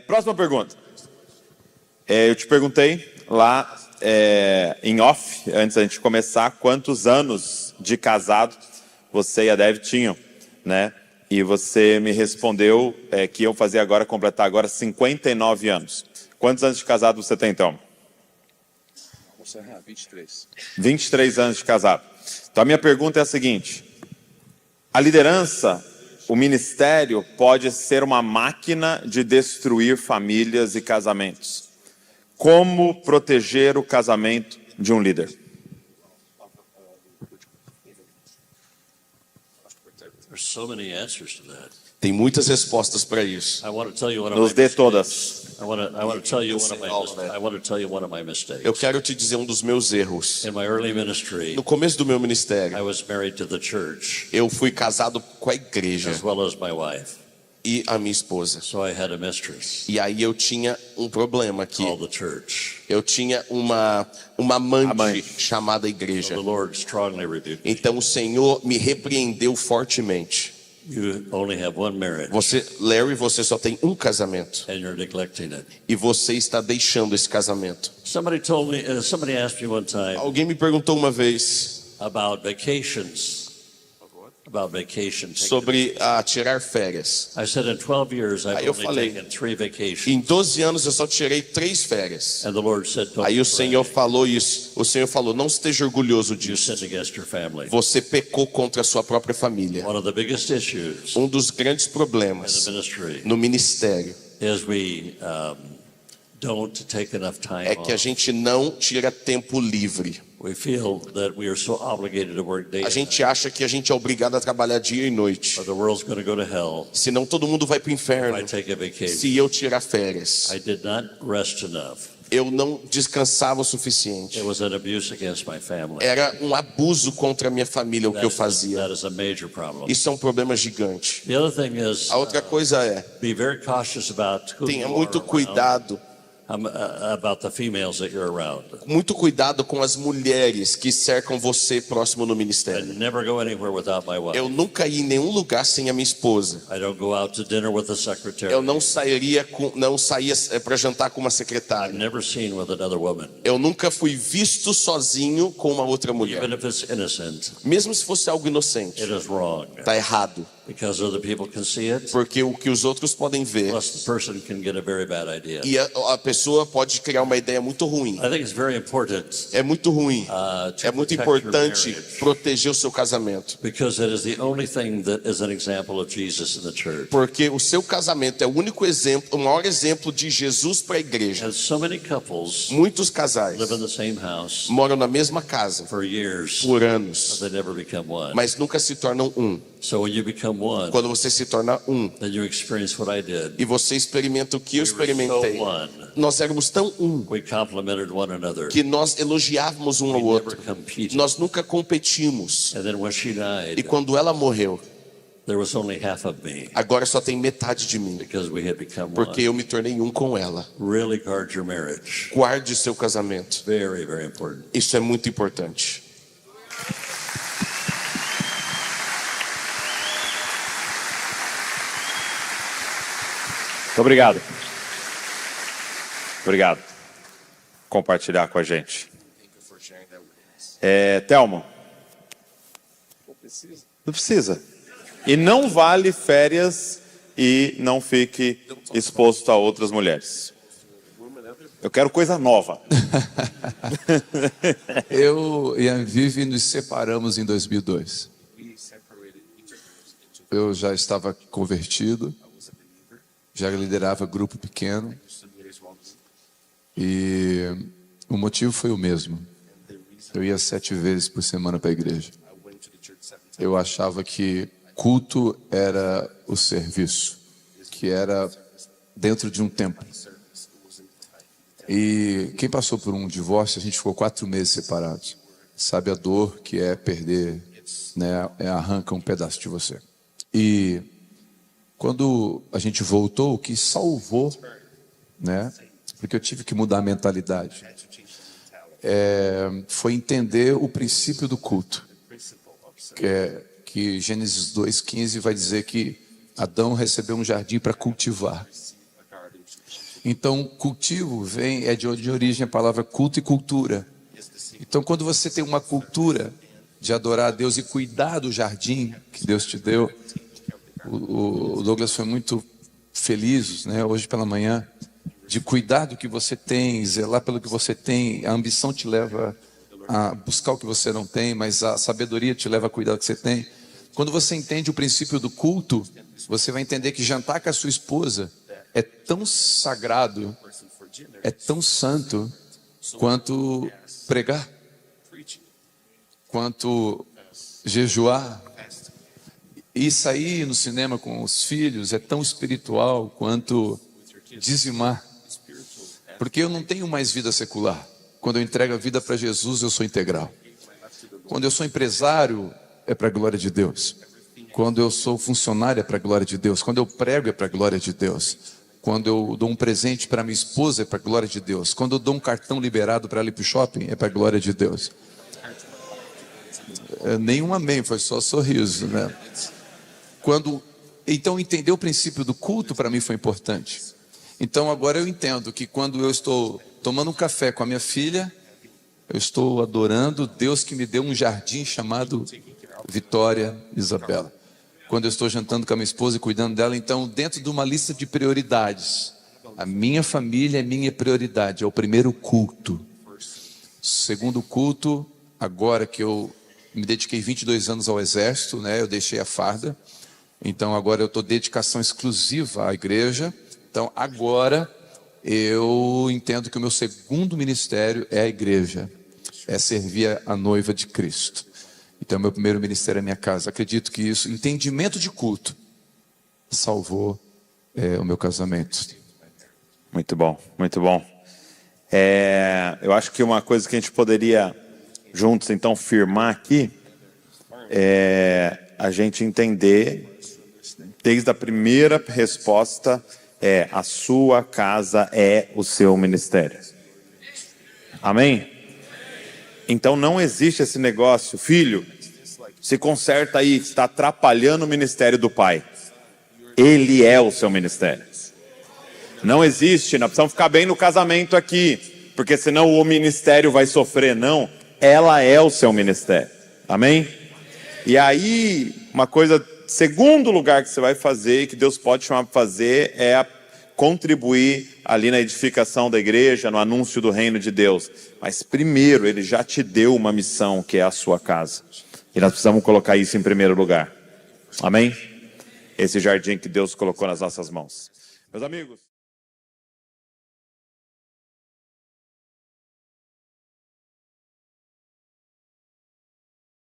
Próxima pergunta. Eu te perguntei lá em off, antes da gente começar, quantos anos de casado você e a Dev tinham, né? E você me respondeu que iam fazer agora, completar agora 59 anos. Quantos anos de casado você tem, então? 23. 23 anos de casado. Então a minha pergunta é a seguinte: a liderança, o ministério pode ser uma máquina de destruir famílias e casamentos. Como proteger o casamento de um líder? Tem muitas respostas para isso. Nos dê todas. Eu quero te dizer um dos meus erros. No começo do meu ministério, eu fui casado com a igreja e a minha esposa. E aí eu tinha um problema aqui. Eu tinha uma amante chamada igreja. Então o Senhor me repreendeu fortemente. Larry, você só tem um casamento. E você está deixando esse casamento. Alguém me perguntou uma vez sobre tirar férias. Aí eu falei, em 12 anos eu só tirei 3 férias. Aí o Senhor falou isso. O Senhor falou, não esteja orgulhoso disso. Você pecou contra a sua própria família. Um dos grandes problemas no ministério é que a gente não tira tempo livre. A gente acha que a gente é obrigado a trabalhar dia e noite. Senão todo mundo vai para o inferno se eu tirar férias. Eu não descansava o suficiente. Era um abuso contra a minha família o que eu fazia. Isso é um problema gigante. A outra coisa é, tenha muito cuidado. Muito cuidado com as mulheres que cercam você próximo no ministério. Eu nunca ia em nenhum lugar sem a minha esposa. Eu não saía para jantar com uma secretária. Eu nunca fui visto sozinho com uma outra mulher. Mesmo se fosse algo inocente. Está errado. Porque o que os outros podem ver. E a pessoa pode criar uma ideia muito ruim. É muito ruim. É muito importante proteger o seu casamento. Porque o seu casamento é o único exemplo, o maior exemplo de Jesus para a igreja. Muitos casais moram na mesma casa por anos, mas nunca se tornam um. Quando você se torna um, e você experimenta o que eu experimentei, nós éramos tão um que nós elogiávamos um ao outro. Nós nunca competimos. E quando ela morreu, agora só tem metade de mim, porque eu me tornei um com ela. Guarde seu casamento. Isso é muito importante. Muito obrigado. Obrigado por compartilhar com a gente. Telmo. Não precisa. E não vale férias e não fique exposto a outras mulheres. Eu quero coisa nova. Eu e a Vivi nos separamos em 2002. Eu já estava convertido. Já liderava grupo pequeno. E o motivo foi o mesmo. Eu ia 7 vezes por semana para a igreja. Eu achava que culto era o serviço, que era dentro de um templo. E quem passou por um divórcio, a gente ficou 4 meses separados. Sabe a dor que é perder, né? Arranca um pedaço de você. E quando a gente voltou, o que salvou, né? Porque eu tive que mudar a mentalidade. Foi entender o princípio do culto. Que Gênesis 2:15 vai dizer que Adão recebeu um jardim para cultivar. Então, cultivo é de origem a palavra culto e cultura. Então, quando você tem uma cultura de adorar a Deus e cuidar do jardim que Deus te deu, o Douglas foi muito feliz, né, hoje pela manhã, de cuidar do que você tem, zelar pelo que você tem. A ambição te leva a buscar o que você não tem, mas a sabedoria te leva a cuidar do que você tem. Quando você entende o princípio do culto, você vai entender que jantar com a sua esposa é tão sagrado, é tão santo, quanto pregar, quanto jejuar. E sair no cinema com os filhos é tão espiritual quanto dizimar. Porque eu não tenho mais vida secular. Quando eu entrego a vida para Jesus, eu sou integral. Quando eu sou empresário, é para a glória de Deus. Quando eu sou funcionário, é para a glória de Deus. Quando eu prego, é para a glória de Deus. Quando eu dou um presente para minha esposa, é para a glória de Deus. Quando eu dou um cartão liberado para ela ir para o shopping, é para a glória de Deus. Nenhum amém, foi só sorriso, né? Então, entender o princípio do culto para mim foi importante. Então, agora eu entendo que quando eu estou tomando um café com a minha filha, eu estou adorando Deus que me deu um jardim chamado Vitória Isabela. Quando eu estou jantando com a minha esposa e cuidando dela, então, dentro de uma lista de prioridades, a minha família é minha prioridade, é o primeiro culto. Segundo culto, agora que eu me dediquei 22 anos ao exército, né? Eu deixei a farda, então agora eu estou dedicação exclusiva à igreja. Então agora eu entendo que o meu segundo ministério é a igreja, é servir a noiva de Cristo. Então meu primeiro ministério é a minha casa. Acredito que isso, entendimento de culto, salvou o meu casamento. Muito bom, muito bom. Eu acho que uma coisa que a gente poderia juntos então firmar aqui é a gente entender desde a primeira resposta a sua casa é o seu ministério. Amém? Então não existe esse negócio, filho, se conserta aí, está atrapalhando o ministério do pai. Ele é o seu ministério. Não existe, nós precisamos ficar bem no casamento aqui, porque senão o ministério vai sofrer. Não, ela é o seu ministério. Amém? E aí, uma coisa, segundo lugar que você vai fazer, que Deus pode chamar para fazer, é contribuir ali na edificação da igreja, no anúncio do reino de Deus. Mas primeiro, Ele já te deu uma missão, que é a sua casa. E nós precisamos colocar isso em primeiro lugar. Amém? Esse jardim que Deus colocou nas nossas mãos. Meus amigos...